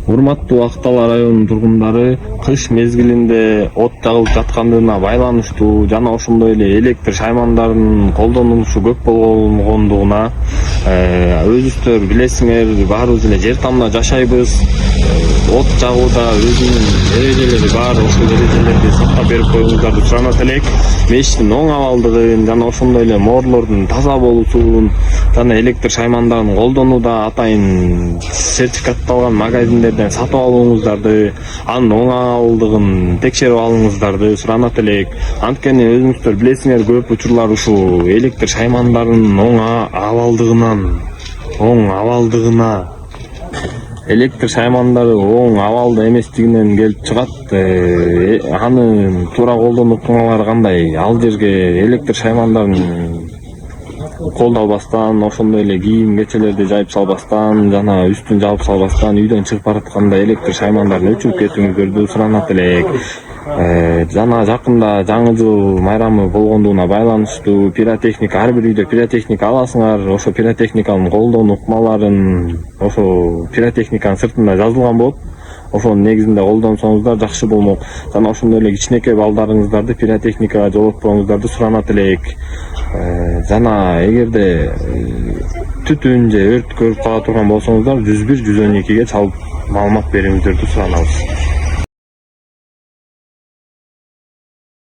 Урматтуу Ак Дала районунун тургундары, кыш мезгилинде от жагылып жаткандыгына байланыштуу жана ошондой эле электр шаймандарынын колдонулушу көп болгондугуна өзүңүздөр билесиңер, баарыбыз эле жер тамда жашайбыз. От жагууда өзүнүн эрежелери бар, ошол эрежелерди сактап берип коюңуздарды суранат элек. Мештин оң абалдыгын жана ошондой эле mooрлордун таза болуусун жана электр шаймандарын колдонууда атайын сертификатталган магазиндерден сатып алууңуздарды, анын оң абалдыгын текшерип алууңуздарды суранат элек. Анткени өзүңүздөр билесиңер, көп учурлар ушул электр шаймандарынын оң абалдыгына электр шаймандары оң абалда эместигинен келип чыгат. Аны туура колдонуп укмагалар кандай? Ал жерге электр шаймандарын колдобастан, ошондой эле кийим кечелерди жайып салбастан жана үстүн жаап салбастан үйдөн чыгып баратканда электр шаймандарын өчүрүп кетүүңүздөрдү суранат элек. Жана жакында жаңы жыл майрамы болгондугуна байланыштуу пиротехника, ар бир үйдө пиротехника аласыңар. Ошо пиротехниканын колдонуу ыкмаларын ошо пиротехниканын сыртында жазылган болот. Ошонун негизинде колдонсоңуздар жакшы болмок. Жана ошондой эле кичинекей балдарыңыздарды пиротехникага жолотпооңуздарды суранат элек. Жана эгерде түтүн же өрт көрүп кала турган болсоңуздар 101 112ге чалып маалымат берүүңүздөрдү суранабыз.